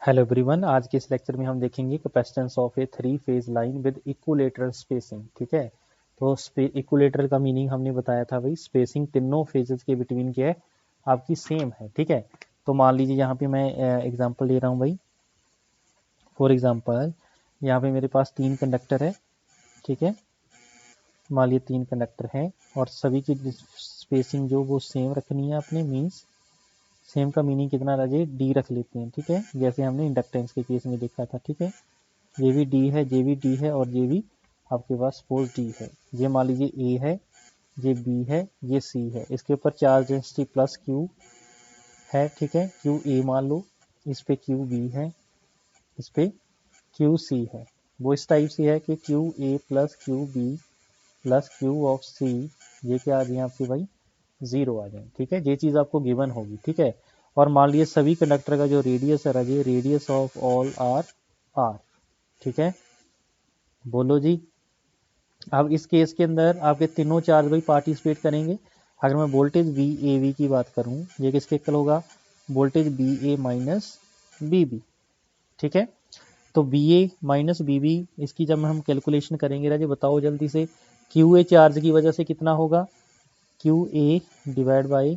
Hello everyone, आज के इस लेक्चर में हम देखेंगे capacitance of A three phase line with equilateral spacing. ठीक है, तो इक्विलेटरल का मीनिंग हमने बताया था भाई, स्पेसिंग तीनों फेजेस के बिटवीन क्या है आपकी सेम है। ठीक है, तो मान लीजिए यहाँ पे मैं एग्जांपल ले रहा हूँ भाई। फॉर एग्जांपल यहाँ पे मेरे पास तीन कंडक्टर है। ठीक है, मान लीजिए तीन कंडक्टर हैं और सभी की स्पेसिंग जो वो सेम रखनी है अपने, मीन्स सेम का मीनिंग कितना रहे, डी रख लेते हैं। ठीक है, जैसे हमने इंडक्टेंस के केस में देखा था। ठीक है, ये भी डी है, ये भी डी है और ये भी आपके पास सपोज डी है। ये मान लीजिए ए है, ये बी है, ये सी है। इसके ऊपर चार्ज डेंसिटी प्लस क्यू है। ठीक है, क्यू ए मान लो, इस पे क्यू बी है, इस पे क्यू सी है। वो इस टाइप से है कि Q A plus Q B plus Q of C, ये क्या आ जाए आपके भाई, जीरो आ जाए। ठीक है, ये चीज़ आपको गिवन होगी। ठीक है, और मान लीजिए सभी कंडक्टर का जो रेडियस है Raje, radius of all R R. ठीक है, बोलो जी। अब इस केस के अंदर आपके तीनों चार्ज भाई पार्टिसिपेट करेंगे। अगर मैं वोल्टेज वी ए वी की बात करूं, ये किसके इक्वल होगा, वोल्टेज बी ए माइनस बी बी। ठीक है, तो बी ए माइनस बी बी, इसकी जब हम कैलकुलेशन करेंगे राजे, बताओ जल्दी से, क्यू ए चार्ज की वजह से कितना होगा, Q A divide by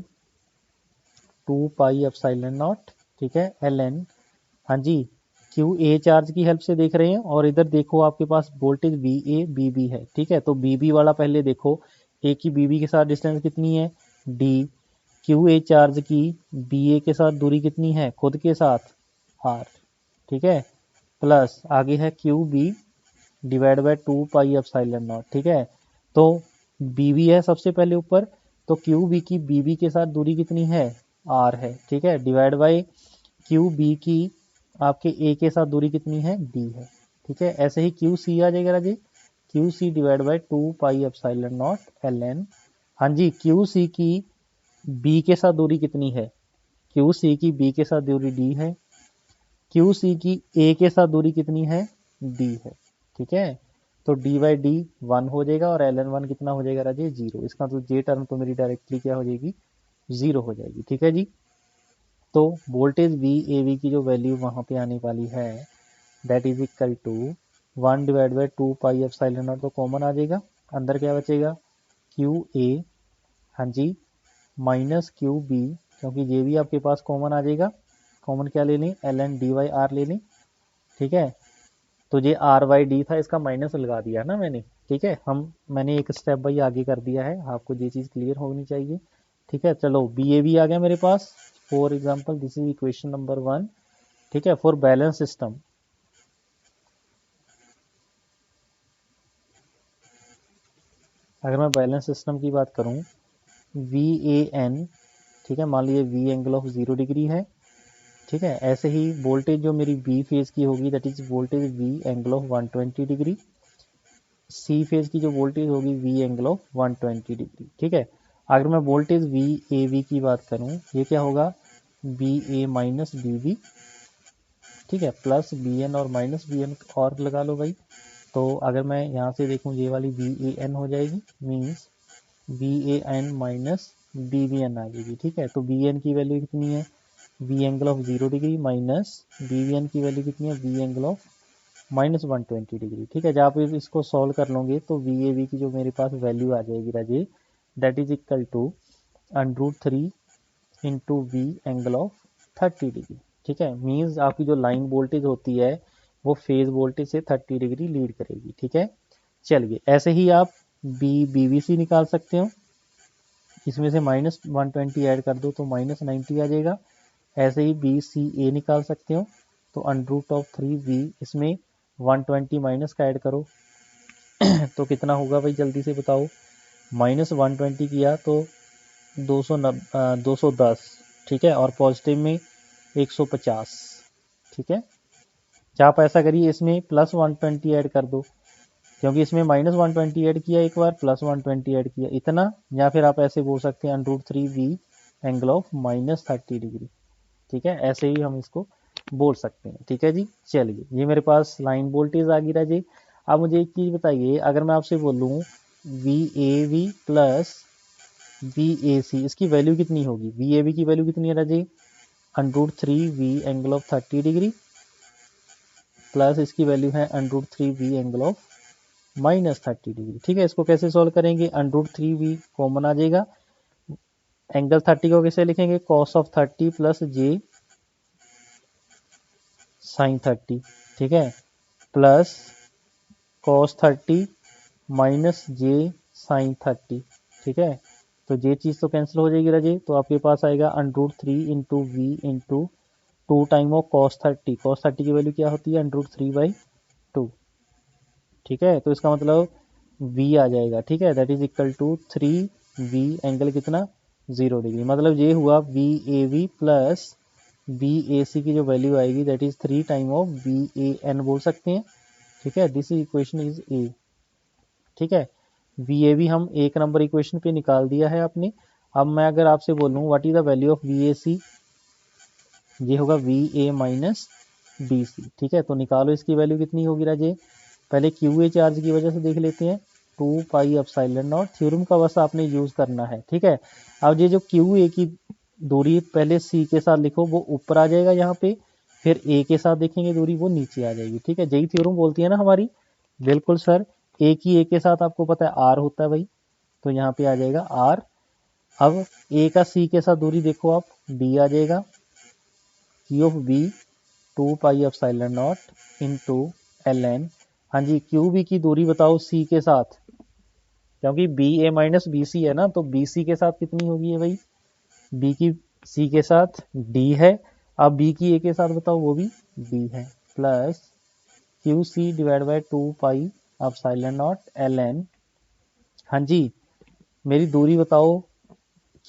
2 pi epsilon not. ठीक है, एल एन। हाँ जी, क्यू ए चार्ज की हेल्प से देख रहे हैं और इधर देखो आपके पास voltage B A B B है। ठीक है, तो बी बी वाला पहले देखो, ए की बी बी के साथ डिस्टेंस कितनी है, डी। क्यू ए चार्ज की बी ए के साथ दूरी कितनी है, खुद के साथ, आर। ठीक है, प्लस आगे है Q B divide by 2 pi epsilon not. ठीक है, तो बी बी है सबसे पहले ऊपर, तो क्यू बी की बी बी के साथ दूरी कितनी है, आर है। ठीक है, डिवाइड बाय क्यू बी की आपके ए के साथ दूरी कितनी है, डी है। ठीक है, ऐसे ही क्यू सी आ जाएगा Raje, Q C divide by 2 pi epsilon not L N. हाँ जी, क्यू सी की बी के साथ दूरी कितनी है, क्यू सी की बी के साथ दूरी डी है, क्यू सी की ए के साथ दूरी कितनी है, डी है। ठीक है, तो डी बाई डी 1 हो जाएगा और एल एन वन कितना हो जाएगा राजे, 0। इसका तो जे टर्म तो मेरी डायरेक्टली क्या हो जाएगी, 0 हो जाएगी। ठीक है जी, तो वोल्टेज वी ए वी की जो वैल्यू वहाँ पे आने वाली है, that is equal to 1 divide by 2 pi epsilon naught, तो कॉमन आ जाएगा, अंदर क्या बचेगा, क्यू ए, हाँ जी, माइनस क्यू बी, क्योंकि ये भी आपके पास कॉमन आ जाएगा। कॉमन क्या ले लें, L N D by R ले लें। ठीक है, तो ये आर वाई डी था, इसका माइनस लगा दिया ना मैंने। ठीक है, मैंने एक स्टेप बाई आगे कर दिया है, आपको ये चीज़ क्लियर होनी चाहिए। ठीक है, चलो बी ए भी आ गया मेरे पास। For example this is equation number 1। ठीक है, फॉर बैलेंस सिस्टम, अगर मैं बैलेंस सिस्टम की बात करूं, वी ए एन, ठीक है, मान लीजिए वी एंगल ऑफ 0 डिग्री है। ठीक है, ऐसे ही वोल्टेज जो मेरी बी फेज की होगी, that is voltage V angle of 120 degree. C phase की जो वोल्टेज होगी वी एंगल ऑफ 120 डिग्री। ठीक है, अगर मैं वोल्टेज वी ए वी की बात करूं, ये क्या होगा, बी ए माइनस बी बी। ठीक है, प्लस बी एन और माइनस बी एन और लगा लो भाई। तो अगर मैं यहाँ से देखूँ, ये वाली बी ए एन हो जाएगी, means B A N minus B B N आ जाएगी। ठीक है, तो बी एन की वैल्यू कितनी है, B angle of 0 degree minus B B N की वैल्यू कितनी है, B angle of minus 120 degree. ठीक है, जब आप इसको सॉल्व कर लोगे तो वी ए वी की जो मेरे पास वैल्यू आ जाएगी Raje, that is equal to √3 into V angle of 30 degree. ठीक है, मीन्स आपकी जो लाइन वोल्टेज होती है वो फेज वोल्टेज से 30 डिग्री लीड करेगी। ठीक है, चलिए ऐसे ही आप बी बी सी निकाल सकते हो, इसमें से -120 ऐड कर दो तो -90 आ जाएगा। ऐसे ही बी सी ए निकाल सकते हो, तो √3 वी, इसमें 120 माइनस का ऐड करो तो कितना होगा भाई, जल्दी से बताओ। -120 किया तो 210। ठीक है, और पॉजिटिव में 150। ठीक है, क्या आप ऐसा करिए, इसमें +120 ऐड कर दो, क्योंकि इसमें -120 ऐड किया एक बार, +120 ऐड किया, इतना। या फिर आप ऐसे बोल सकते हैं √3 वी एंगल ऑफ -30 डिग्री। ठीक है, ऐसे ही हम इसको बोल सकते हैं। ठीक है जी, चलिए ये मेरे पास लाइन वोल्टेज आ गई राजे। अब मुझे एक चीज़ बताइए, अगर मैं आपसे बोलूँ V A V plus V A C, इसकी वैल्यू कितनी होगी, वी ए वी की वैल्यू कितनी है Raje, √3 V angle of 30 degree plus इसकी वैल्यू है √3v एंगल ऑफ -30 डिग्री। ठीक है, इसको कैसे सॉल्व करेंगे, √3v कॉमन आ जाएगा, एंगल 30 को कैसे लिखेंगे, cos of 30 plus j sin 30। ठीक है, plus cos 30 minus j sin 30। ठीक है, तो ये चीज़ तो कैंसिल हो जाएगी राजे, तो आपके पास आएगा √3 into V into 2 time of cos 30। cos 30 की वैल्यू क्या होती है, √3/2। ठीक है, तो इसका मतलब v आ जाएगा। ठीक है, that is equal to 3v angle कितना 0 डिग्री। मतलब ये हुआ VAV प्लस VAC की जो वैल्यू आएगी that is 3 time of VAN बोल सकते हैं। ठीक है, दिस इक्वेशन इज ए। ठीक है, VAV हम एक नंबर इक्वेशन पे निकाल दिया है आपने। अब मैं अगर आपसे बोलूँ what is the value of VAC, ये होगा VA माइनस BC। ठीक है, तो निकालो इसकी वैल्यू कितनी होगी राजे, पहले QA चार्ज की वजह से देख लेते हैं, 2 पाई एप्सिलॉन नॉट, थ्योरम का बस आपने यूज करना है। ठीक है, अब ये जो QA की दूरी पहले C के साथ लिखो, वो ऊपर आ जाएगा यहाँ पे, फिर A के साथ देखेंगे दूरी वो नीचे आ जाएगी। ठीक है, यही थ्योरम बोलती है ना हमारी, बिल्कुल सर। A की A के साथ आपको पता है R होता है भाई, तो यहाँ पे आ जाएगा R। अब A का C के साथ दूरी देखो आप, D आ जाएगा, Q of B 2 pi epsilon naught into ln। हाँ जी, QB की दूरी बताओ C के साथ, क्योंकि BA माइनस BC है ना, तो BC के साथ कितनी होगी है भाई, B की C के साथ D है, अब B की A के साथ बताओ, वो भी D है, plus QC divide by 2 pi epsilon not ln। हाँ जी, मेरी दूरी बताओ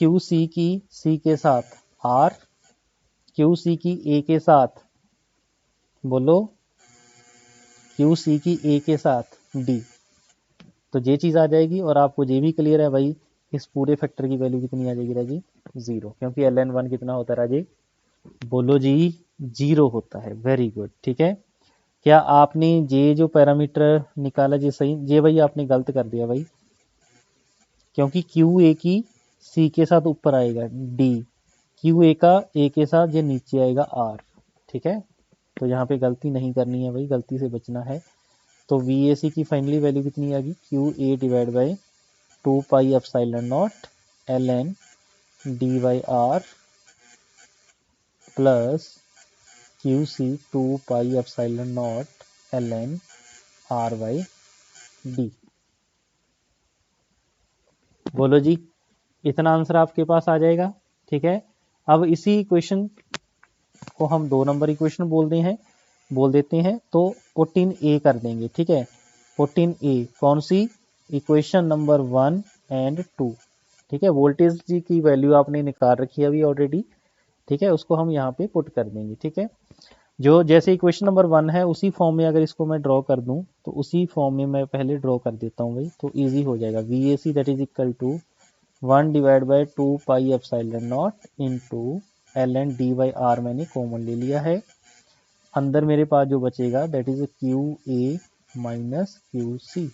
QC की C के साथ R, QC की A के साथ बोलो, QC की A के साथ D, तो ये चीज़ आ जाएगी। और आपको ये भी क्लियर है भाई, इस पूरे फैक्टर की वैल्यू कितनी आ जाएगी राजी, 0, क्योंकि ln1 कितना होता है राजी, बोलो जी 0 होता है। Very good. ठीक है, क्या आपने ये जो पैरामीटर निकाला ये सही, ये भाई आपने गलत कर दिया भाई, क्योंकि QA की C के साथ ऊपर आएगा D, QA का A के साथ ये नीचे आएगा R। ठीक है, तो यहाँ पे गलती नहीं करनी है भाई, गलती से बचना है। तो VAC की फाइनली वैल्यू कितनी आ गई, QA divide by 2 pi epsilon not ln D by R plus QC 2 pi epsilon not ln R by D। बोलो जी, इतना आंसर आपके पास आ जाएगा। ठीक है, अब इसी इक्वेशन को हम 2 नंबर इक्वेशन बोल देते हैं, तो 14A कर देंगे। ठीक है, 14A कौन सी, इक्वेशन नंबर 1 एंड 2। ठीक है, वोल्टेज जी की वैल्यू आपने निकाल रखी है अभी ऑलरेडी। ठीक है, उसको हम यहाँ पे पुट कर देंगे। ठीक है, जो जैसे इक्वेशन नंबर 1 है उसी फॉर्म में अगर इसको मैं ड्रॉ कर दूं, तो उसी फॉर्म में मैं पहले ड्रॉ कर देता हूँ भाई, तो इजी हो जाएगा। VAC that is equal to 1 divide by 2 pi epsilon naught into ln D by R मैंने कॉमन ले लिया है, अंदर मेरे पास जो बचेगा that is QA minus QC।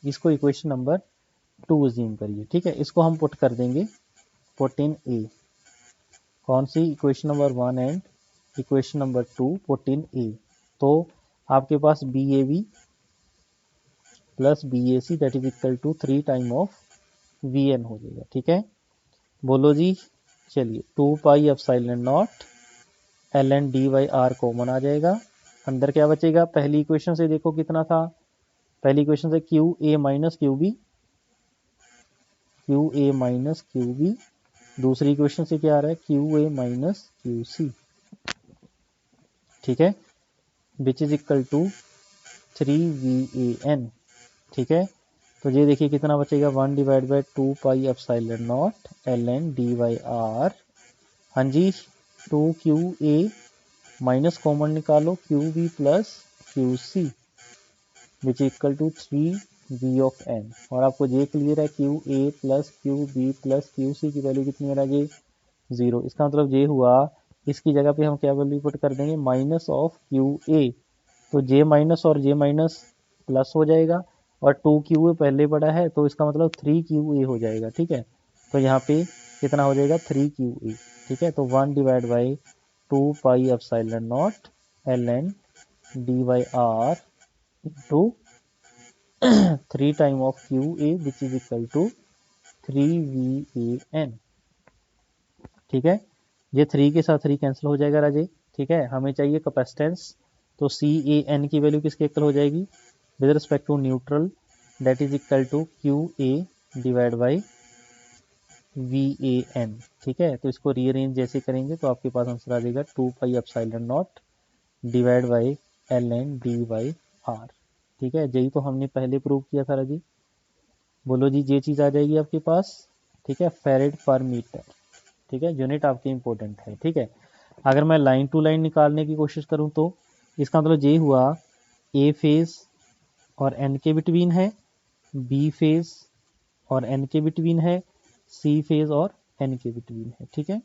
इसको इक्वेशन नंबर 2 अज्यूम करिए। ठीक है, इसको हम पुट कर देंगे 14A, कौन सी, equation number 1 and equation number 2 14A। तो आपके पास BAB plus BAC that is equal to 3 time of VN हो जाएगा। ठीक है, बोलो जी, चलिए 2 pi epsilon not ln D by R common आ जाएगा, अंदर क्या बचेगा, पहली इक्वेशन से देखो कितना था, पहली इक्वेशन से QA minus QB, QA minus QB, दूसरी इक्वेशन से क्या आ रहा है, QA माइनस QC। ठीक है, विच इज इक्वल टू 3VAN। ठीक है, तो ये देखिए कितना बचेगा, 1 divide by 2 pi epsilon not ln D by R। हाँ जी, 2QA माइनस कॉमन निकालो, QB plus QC which equal to 3V of N। और आपको ये क्लियर है QA plus QB plus QC की वैल्यू कितनी है ये 0। इसका मतलब ये हुआ, इसकी जगह पे हम क्या वैल्यू पुट कर देंगे, माइनस ऑफ QA, तो J माइनस और J माइनस प्लस हो जाएगा, और 2QA पहले बड़ा है तो इसका मतलब 3QA हो जाएगा। ठीक है, तो यहाँ पे कितना हो जाएगा 3QA। ठीक है, तो 1 divide by 2 pi epsilon not ln D by R into 3 time of Q A which is equal to 3VAN। ठीक है, ये 3 के साथ 3 कैंसिल हो जाएगा राजे। ठीक है, हमें चाहिए कैपेसिटेंस, तो CAN की वैल्यू किसके इक्वल हो जाएगी with respect to neutral, that is equal to QA divide by VAN। ठीक है, तो इसको रीअरेंज जैसे करेंगे तो आपके पास आंसर आ जाएगा 2 pi epsilon not divide by ln d by r। ठीक है, यही तो हमने पहले प्रूव किया था राजी। बोलो जी, ये चीज़ आ जाएगी आपके पास। ठीक है, फेरेड पर मीटर। ठीक है, यूनिट आपकी इंपॉर्टेंट है। ठीक है, अगर मैं लाइन टू लाइन निकालने की कोशिश करूं तो इसका मतलब ये हुआ ए फेज और एन के बिटवीन है, बी फेज और एन के बिटवीन है, सी फेज और एन के बिटवीन है। ठीक है,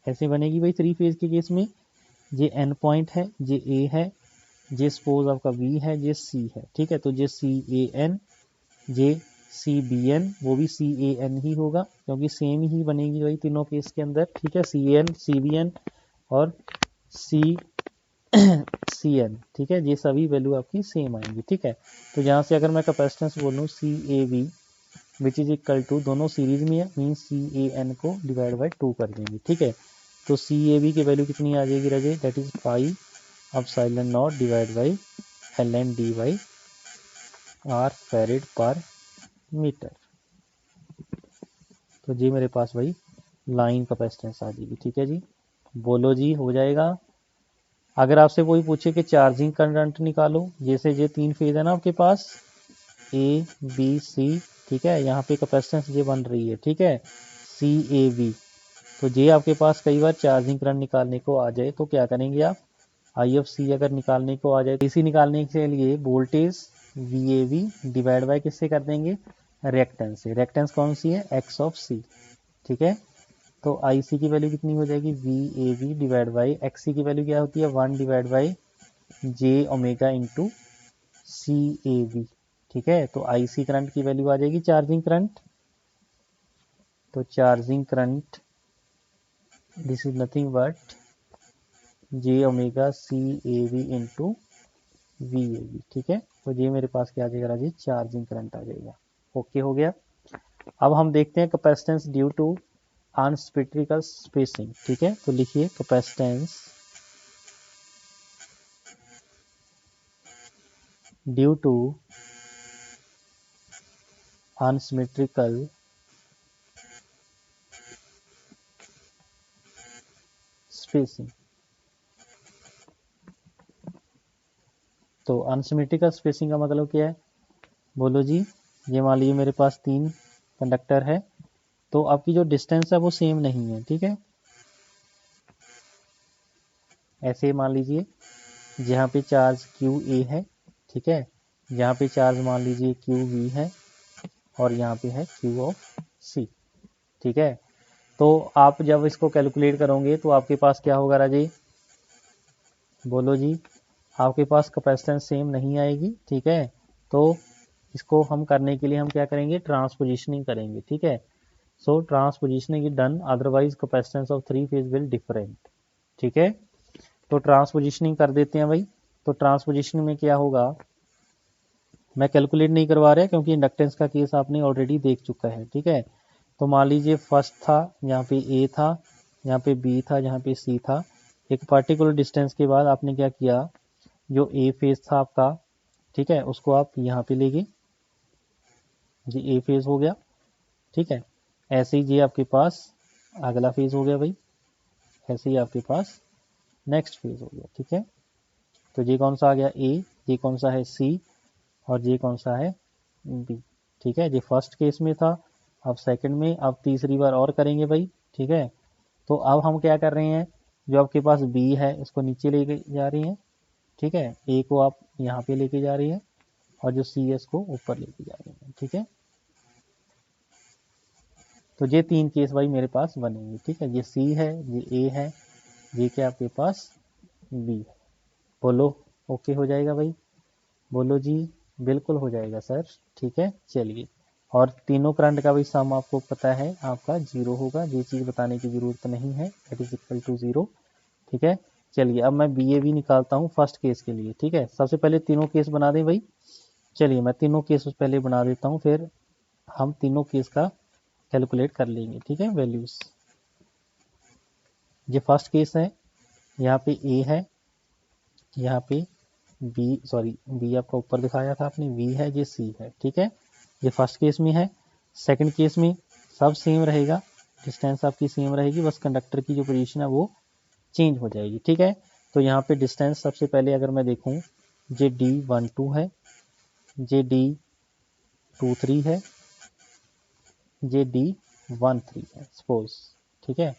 ऐसे बनेगी भाई 3 फेज के केस में। ये एन पॉइंट है, ये ए है, ये सपोज आपका बी है, ये सी है। ठीक है, तो ये CAN, ये CBN, वो भी CAN ही होगा क्योंकि सेम ही बनेगी भाई तीनों केस के अंदर। ठीक है, CAN, CBN और CN। ठीक है, ये सभी वैल्यू आपकी सेम आएंगी। ठीक है, तो यहाँ से अगर मैं कैपेसिटेंस बोलूँ CAV which is equal to, दोनों सीरीज में है, मीन्स CAN को डिवाइड बाई 2 कर देंगे। ठीक है, तो CAV की वैल्यू कितनी आ जाएगी Raje, that is pi epsilon not divide by ln d by r farad per metre. तो जी मेरे पास भाई लाइन कैपेसिटेंस आ जाएगी। ठीक है जी, बोलो जी, हो जाएगा। अगर आपसे कोई पूछे कि चार्जिंग करंट निकालो, जैसे ये 3 फेज है ना आपके पास ABC। ठीक है, यहाँ पे कैपेसिटेंस ये बन रही है। ठीक है, CAV। तो ये आपके पास कई बार चार्जिंग करंट निकालने को आ जाए तो क्या करेंगे आप, IFC अगर निकालने को आ जाए, DC निकालने के लिए वोल्टेज VAV डिवाइड बाय किससे कर देंगे, रिएक्टेंस से। रिएक्टेंस कौन सी है, X ऑफ C। ठीक है, तो IC की वैल्यू कितनी हो जाएगी, VAV डिवाइड बाई XC की वैल्यू क्या होती है, 1 divide by J omega into CAV। ठीक है, तो IC करंट की वैल्यू आ जाएगी चार्जिंग करंट। तो charging current this is nothing but J omega CAV into VAV। ठीक है, तो ये मेरे पास क्या आ जाएगा राजी, चार्जिंग करंट आ जाएगा। ओके हो गया। अब हम देखते हैं capacitance due to unsymmetrical spacing. ठीक है, तो लिखिए capacitance due to unsymmetrical spacing. तो अनसिमेट्रिकल स्पेसिंग का मतलब क्या है, बोलो जी। ये मान लीजिए मेरे पास 3 कंडक्टर है, तो आपकी जो डिस्टेंस है वो सेम नहीं है। ठीक है, ऐसे मान लीजिए जहाँ पे चार्ज QA है, ठीक है, यहाँ पे चार्ज मान लीजिए QB है और यहाँ पे है Q ऑफ C। ठीक है, तो आप जब इसको कैलकुलेट करोगे तो आपके पास क्या होगा राजे, बोलो जी, आपके पास कैपेसिटेंस सेम नहीं आएगी। ठीक है, तो इसको हम करने के लिए हम क्या करेंगे, ट्रांसपोजिशनिंग करेंगे। ठीक है, so transpositioning is done, otherwise capacitance of 3 phase will different. ठीक है, तो ट्रांसपोजिशनिंग कर देते हैं भाई। तो ट्रांसपोजिशनिंग में क्या होगा, मैं कैलकुलेट नहीं करवा रहा क्योंकि इंडक्टेंस का केस आपने ऑलरेडी देख चुका है। ठीक है, तो मान लीजिए फर्स्ट था, यहाँ पे A था, यहाँ पे B था, यहाँ पे C था। एक पार्टिकुलर डिस्टेंस के बाद आपने क्या किया, जो A फेज था आपका, ठीक है, उसको आप यहाँ पे ले गए, ये A फेज हो गया। ठीक है, ऐसे ही ये आपके पास अगला फेज हो गया भाई, ऐसे ही आपके पास नेक्स्ट फेज हो गया। ठीक है, तो ये कौन सा आ गया A, ये कौन सा है C और ये कौन सा है B। ठीक है, ये फर्स्ट केस में था, अब सेकंड में, अब तीसरी बार और करेंगे भाई। ठीक है, तो अब हम क्या कर रहे हैं, जो आपके पास B है इसको नीचे लेके जा रही हैं। ठीक है, A को आप यहाँ पे लेके जा रही है और जो C है इसको ऊपर लेके जा रही है। ठीक है, तो ये 3 केस भाई मेरे पास बनेंगे। ठीक है, ये C है, ये A है, ये क्या आपके पास B है। बोलो ओके हो जाएगा भाई, बोलो जी, बिल्कुल हो जाएगा सर। ठीक है, चलिए, और तीनों करंट का भी सम आपको पता है आपका 0 होगा, ये चीज़ बताने की ज़रूरत नहीं है, दैट इज इक्वल टू 0। ठीक है, चलिए अब मैं बी ए भी निकालता हूँ फर्स्ट केस के लिए, ठीक है। सबसे पहले तीनों केस बना दें भाई। चलिए मैं तीनों केस पहले बना देता हूँ, फिर हम तीनों केस का कैलकुलेट कर लेंगे, ठीक है, वैल्यूज। ये फर्स्ट केस है, यहाँ पे ए है, यहाँ पे बी, सॉरी बी आपका ऊपर दिखाया था आपने, वी है, ये सी है, ठीक है। ये फर्स्ट केस में है। सेकंड केस में सब सेम रहेगा, डिस्टेंस आपकी सेम रहेगी, बस कंडक्टर की जो पोजीशन है वो चेंज हो जाएगी, ठीक है। तो यहाँ पे डिस्टेंस सबसे पहले अगर मैं देखूँ, जे D12 है, जे D23 है, जे D13 है सपोज, ठीक है।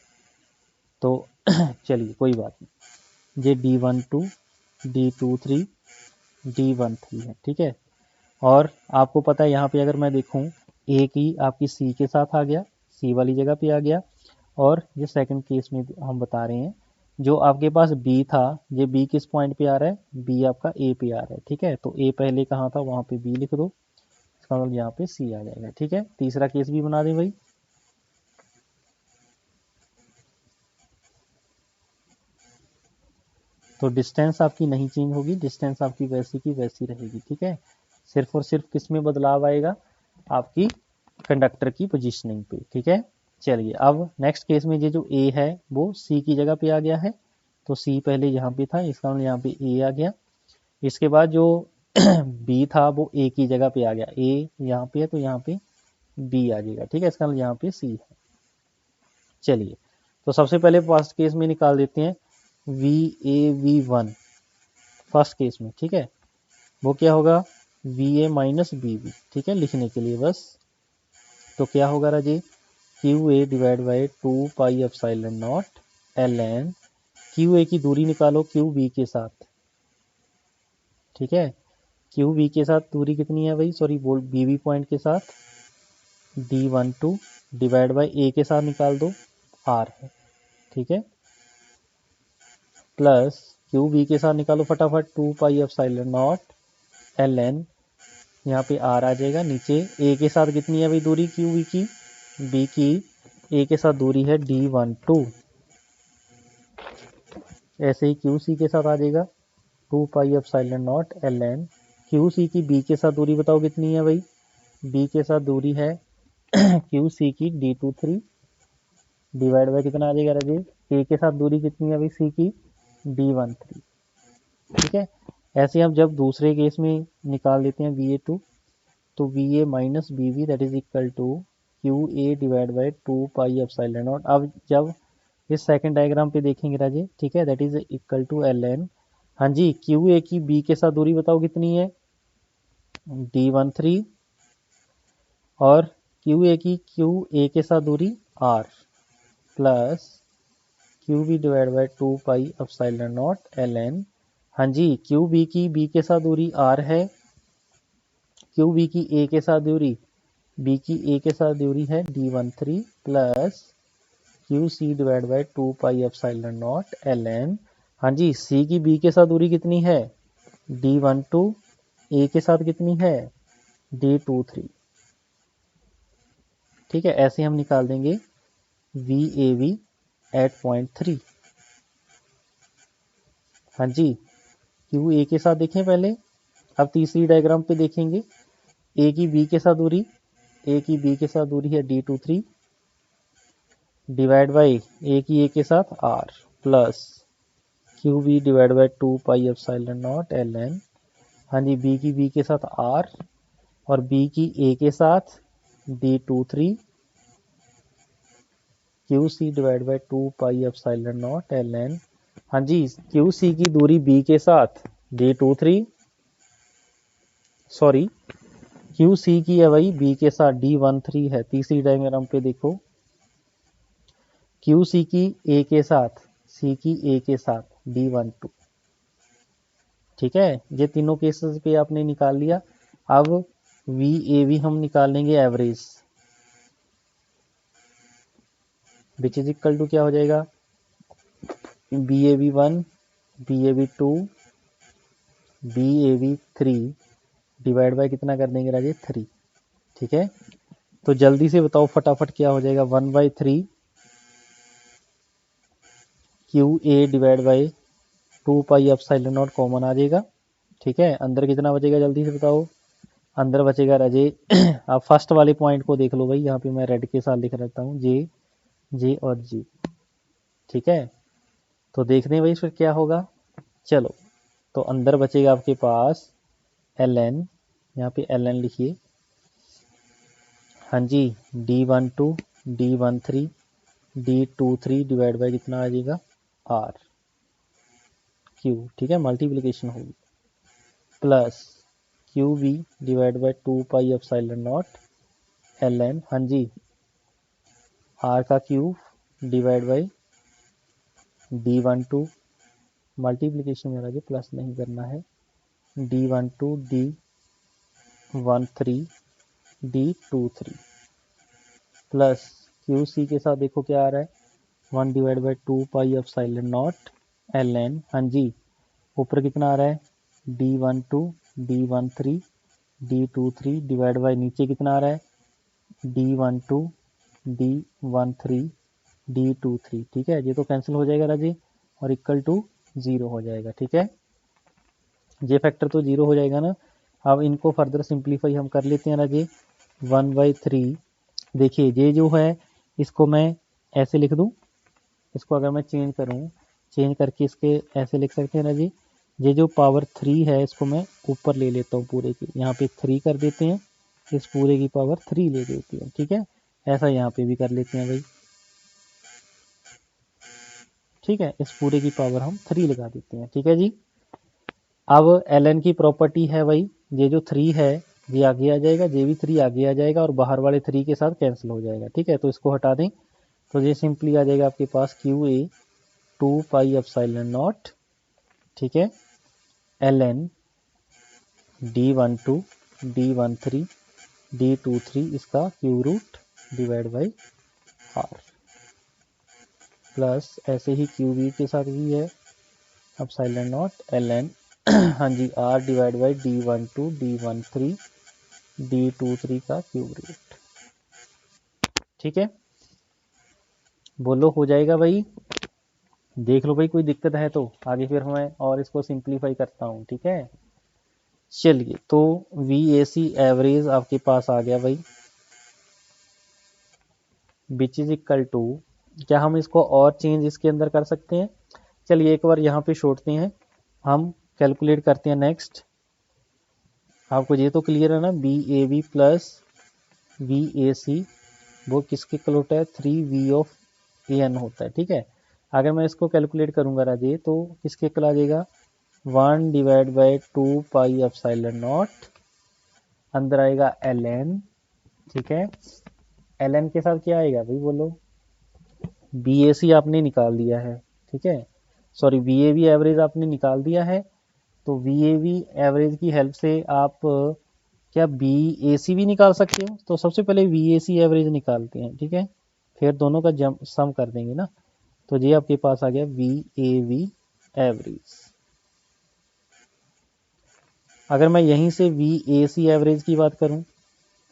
तो चलिए कोई बात नहीं, ये D12, D23, D13 है, ठीक है। और आपको पता है यहाँ पे अगर मैं देखूँ, ए की आपकी सी के साथ आ गया, सी वाली जगह पे आ गया। और ये सेकंड केस में हम बता रहे हैं, जो आपके पास बी था, ये बी किस पॉइंट पे आ रहा है, बी आपका ए पे आ रहा है, ठीक है। तो ए पहले कहाँ था, वहाँ पे बी लिख दो, इसका मतलब यहाँ पे सी आ जाएगा, ठीक है। तीसरा केस भी बना दें भाई। तो डिस्टेंस आपकी नहीं चेंज होगी, डिस्टेंस आपकी वैसी की वैसी रहेगी, ठीक है। सिर्फ और सिर्फ किस में बदलाव आएगा, आपकी कंडक्टर की पोजीशनिंग पे, ठीक है। चलिए अब नेक्स्ट केस में ये जो ए है वो सी की जगह पे आ गया है, तो सी पहले यहाँ पे था, इसका मतलब यहाँ पे ए आ गया। इसके बाद जो बी था वो ए की जगह पे आ गया, ए यहाँ पे है तो यहाँ पे बी आ जाएगा, ठीक है, इसका मतलब यहाँ पे सी है। चलिए तो सबसे पहले फर्स्ट केस में निकाल देते हैं VAV1 फर्स्ट केस में, ठीक है। वो क्या होगा, VA माइनस BB, ठीक है, लिखने के लिए बस। तो क्या होगा राजे, QA divide by 2 pi epsilon not ln, QA की दूरी निकालो QB के साथ, ठीक है। QB के साथ दूरी कितनी है भाई, सॉरी बोल BB पॉइंट के साथ, D12 डिवाइड बाई A के साथ निकाल दो, R है, ठीक है, प्लस QB के साथ निकालो फटाफट 2 पाई एप्सिलॉन नॉट ln, यहाँ पे R आ जाएगा, नीचे A के साथ कितनी है भाई दूरी QB की, B की A के साथ दूरी है D12, ऐसे ही QC के साथ आ जाएगा 2 pi epsilon not ln, QC की B के साथ दूरी बताओ कितनी है भाई, B के साथ दूरी है QC की D23 डिवाइड बाय कितना आ जाएगा राजे, A के साथ दूरी कितनी है भाई C की D13, ठीक है। ऐसे हम जब दूसरे केस में निकाल लेते हैं VA2, तो VA minus BB that is equal to QA divide by 2 pi epsilon naught. अब जब इस सेकंड डायग्राम पे देखेंगे राजे, ठीक है, that is equal to ln, हाँ जी, QA की B के साथ दूरी बताओ कितनी है, D13, और QA की QA के साथ दूरी R, plus QB divide by 2 pi epsilon not ln, हाँ जी, QB की B के साथ दूरी R है, QB की A के साथ दूरी, B की A के साथ दूरी है D13 plus QC divide by 2 pi epsilon not ln, हाँ जी, C की B के साथ दूरी कितनी है D12, A के साथ कितनी है D23, ठीक है। ऐसे हम निकाल देंगे VAV एट पॉइंट 3, हाँ जी, QA के साथ देखें पहले, अब तीसरी डायग्राम पे देखेंगे, A की B के साथ दूरी, A की B के साथ दूरी है D23 डिवाइड बाई A की A के साथ R, plus QB divide by 2 pi epsilon not ln, हाँ जी, B की B के साथ R और B की A के साथ D23 QC divide by 2 pi epsilon not ln, हाँ जी, QC की दूरी B के साथ D23, सॉरी QC की है भाई B के साथ D13 है, तीसरी डायग्राम पे देखो, QC की A के साथ, C की A के साथ D12, ठीक है। ये तीनों केसेस पे आपने निकाल लिया। अब VAV हम निकाल लेंगे average, which is equal to क्या हो जाएगा, BAV1 BAV2 BAV3 divide by कितना कर देंगे राजे 3, ठीक है। तो जल्दी से बताओ फटाफट क्या हो जाएगा, 1/3 QA divide by 2 pi epsilon not common आ जाएगा। ठीक है, अंदर कितना बचेगा जल्दी से बताओ। अंदर बचेगा राजे आप फर्स्ट वाले पॉइंट को देख लो भाई, यहाँ पे मैं रेड के साथ लिख रहता हूँ जे और जी। ठीक है, तो देखते हैं भाई फिर क्या होगा। चलो, तो अंदर बचेगा आपके पास ln, यहाँ पे ln लिखिए। हाँ जी, D12 D13 D23 divide by कितना आ जाएगा R Q। ठीक है, मल्टीप्लिकेशन होगी plus QB divide by 2 pi epsilon not ln, हाँ जी, R का cube divide by D12 multiplication में राजे प्लस नहीं करना है, D12 D13 D23 plus QC के साथ देखो क्या आ रहा है 1 divide by 2 pi epsilon not ln, हाँ जी, ऊपर कितना आ रहा है D12 D13 D23 divide by नीचे कितना आ रहा है D12 D13 D23। ठीक है, ये तो कैंसिल हो जाएगा राजे और इक्वल टू 0 हो जाएगा। ठीक है, ये फैक्टर तो 0 हो जाएगा ना। अब इनको फर्दर सिंप्लीफाई हम कर लेते हैं राजे 1/3। देखिए ये जो है इसको मैं ऐसे लिख दूं, इसको अगर मैं चेंज करूं, चेंज करके इसके ऐसे लिख सकते हैं ना जी। ये जो पावर 3 है इसको मैं ऊपर ले लेता हूँ पूरे की, यहाँ पे 3 कर देते हैं, इस पूरे की पावर 3 ले देते हैं। ठीक है, ऐसा यहाँ पे भी कर लेते हैं भाई। ठीक है, इस पूरे की पावर हम 3 लगा देते हैं। ठीक है जी, अब ln की प्रॉपर्टी है भाई, ये जो 3 है ये आगे आ जाएगा, ये भी 3 आगे आ जाएगा और बाहर वाले 3 के साथ कैंसिल हो जाएगा। ठीक है, तो इसको हटा दें तो ये सिंपली आ जाएगा आपके पास QA 2 पाई एप्सिलॉन नॉट, ठीक है, ln D12 D13 D23 इसका cube root divide by R plus ऐसे ही QB के साथ भी है एप्सिलॉन नॉट ln हाँ जी R divide by D12 D13 D23 का क्यूब रूट। ठीक है, बोलो हो जाएगा भाई, देख लो भाई कोई दिक्कत है तो आगे फिर मैं और इसको सिंप्लीफाई करता हूँ। ठीक है, चलिए, तो VAC एवरेज आपके पास आ गया भाई, विच इज इक्वल टू, क्या हम इसको और चेंज इसके अंदर कर सकते हैं। चलिए एक बार यहाँ पे छोड़ते हैं, हम कैलकुलेट करते हैं नेक्स्ट। आपको ये तो क्लियर है ना, BAB प्लस VAC वो किसके इक्वल होता है 3V ऑफ AN होता है। ठीक है, अगर मैं इसको कैलकुलेट करूंगा राजे तो किसके इक्वल आ जाएगा 1 divide by 2 pi epsilon not, अंदर आएगा ln। ठीक है, ln के साथ क्या आएगा भाई बोलो, BAC आपने निकाल दिया है। ठीक है, सॉरी VAB एवरेज आपने निकाल दिया है, तो VAB एवरेज की हेल्प से आप क्या BAC भी निकाल सकते हो। तो सबसे पहले VAC एवरेज निकालते हैं। ठीक है, फिर दोनों का सम कर देंगे ना, तो ये आपके पास आ गया VAB एवरेज। अगर मैं यहीं से VAC एवरेज की बात करूं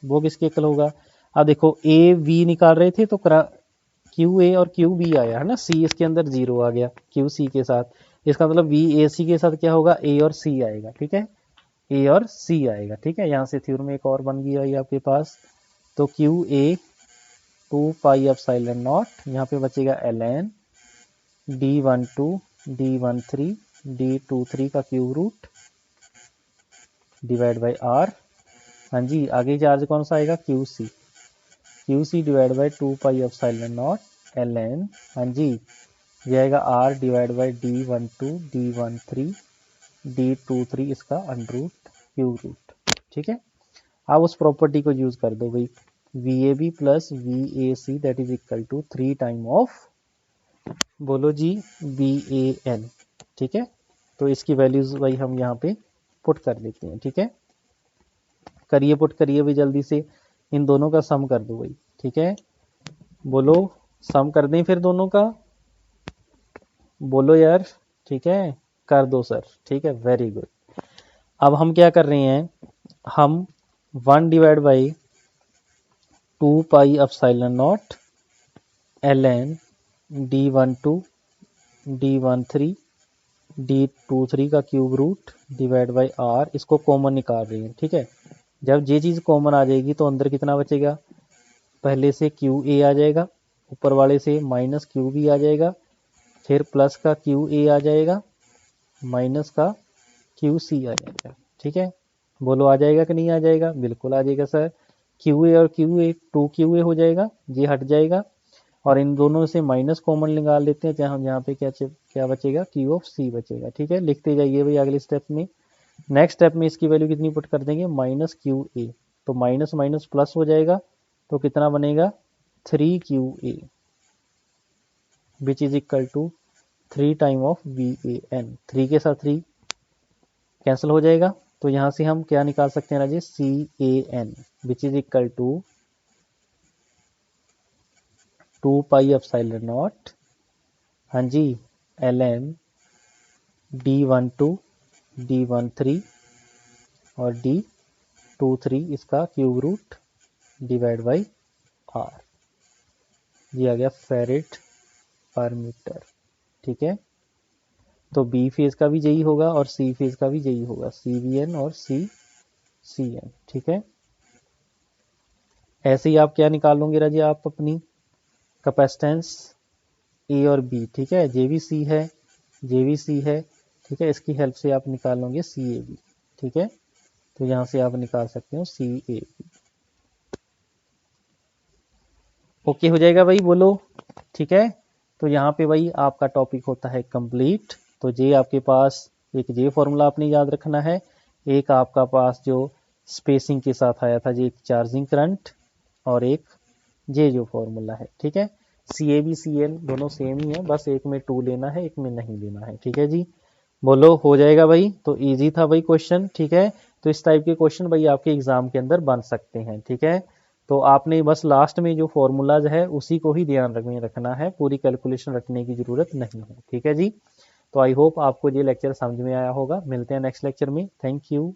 वो किसके इक्वल होगा, अब देखो AB निकाल रहे थे तो QA और QB आया है ना, C इसके अंदर 0 आ गया QC के साथ, इसका मतलब VAC के साथ क्या होगा A और C आएगा। ठीक है, A और C आएगा। ठीक है, यहाँ से थ्योरम एक और बन गया है आपके पास, तो QA 2 पाई एप्सिलॉन नॉट, यहाँ पे बचेगा ln D12 D13 D23 का cube root divide by R। हाँ जी, आगे चार्ज कौन सा आएगा QC divide by 2 pi epsilon not ln, हाँ जी, ये आएगा R divide by D12 D13 D23 इसका अंडर रूट क्यूब रूट। ठीक है, आप उस प्रॉपर्टी को यूज कर दो भाई, VAB plus VAC that is equal to 3 time of, बोलो जी, BAN। ठीक है, तो इसकी वैल्यूज भाई हम यहाँ पे पुट कर देते हैं। ठीक है, करिए पुट करिए भाई जल्दी से, इन दोनों का सम कर दो भाई। ठीक है, बोलो सम कर दें फिर दोनों का, बोलो यार। ठीक है, कर दो सर। ठीक है, वेरी गुड। अब हम क्या कर रहे हैं, हम 1 divide by 2 pi epsilon not ln D12 D13 D23 का cube root divide by R, इसको कॉमन निकाल रही हैं, ठीक है। जब ये चीज़ कॉमन आ जाएगी तो अंदर कितना बचेगा, पहले से क्यू ए आ जाएगा, ऊपर वाले से माइनस क्यू बी आ जाएगा, फिर प्लस का क्यू ए आ जाएगा, माइनस का क्यू सी आ जाएगा, ठीक है। बोलो आ जाएगा कि नहीं आ जाएगा, बिल्कुल आ जाएगा सर। क्यू ए और क्यू ए 2 क्यू ए हो जाएगा, ये हट जाएगा, और इन दोनों से माइनस कॉमन निकाल लेते हैं, चाहे हम यहाँ पे क्या बचेगा, क्यू ऑफ सी बचेगा, ठीक है। लिखते जाइए भाई अगले स्टेप में। नेक्स्ट स्टेप में इसकी वैल्यू कितनी पुट कर देंगे, माइनस क्यू ए, तो माइनस माइनस प्लस हो जाएगा, तो कितना बनेगा 3QA which is equal to 3 time of VAN। 3 के साथ 3 कैंसिल हो जाएगा, तो यहाँ से हम क्या निकाल सकते हैं Rajesh, CAN which is equal to 2 pi epsilon naught, हाँ जी, ln D12 D13 और D23 इसका cube root divide by R, ये आ गया फेरेड पर मीटर, ठीक है। तो बी फेज का भी यही होगा और सी फेज का भी यही होगा, CVN और CCN, ठीक है। ऐसे ही आप क्या निकाल लोगे राजी, आप अपनी कैपेसिटेंस ए और बी, ठीक है, JVC है, JVC है, ठीक है, इसकी हेल्प से आप निकाल लोगे CAB, ठीक है। तो यहाँ से आप निकाल सकते हो CAB। ओके हो जाएगा भाई, बोलो, ठीक है। तो यहाँ पे भाई आपका टॉपिक होता है कंप्लीट। तो ये आपके पास एक ये फॉर्मूला आपने याद रखना है, एक आपका पास जो स्पेसिंग के साथ आया था ये एक चार्जिंग करंट, और एक ये जो फॉर्मूला है, ठीक है। CAB CL दोनों सेम ही है, बस एक में 2 लेना है, एक में नहीं लेना है, ठीक है जी। बोलो हो जाएगा भाई। तो इजी था भाई क्वेश्चन, ठीक है। तो इस टाइप के क्वेश्चन भाई आपके एग्जाम के अंदर बन सकते हैं, ठीक है। तो आपने बस लास्ट में जो फॉर्मूलाज है उसी को ही ध्यान रखना है, पूरी कैलकुलेशन रखने की जरूरत नहीं है, ठीक है जी। तो आई होप आपको ये लेक्चर समझ में आया होगा। मिलते हैं नेक्स्ट लेक्चर में, थैंक यू।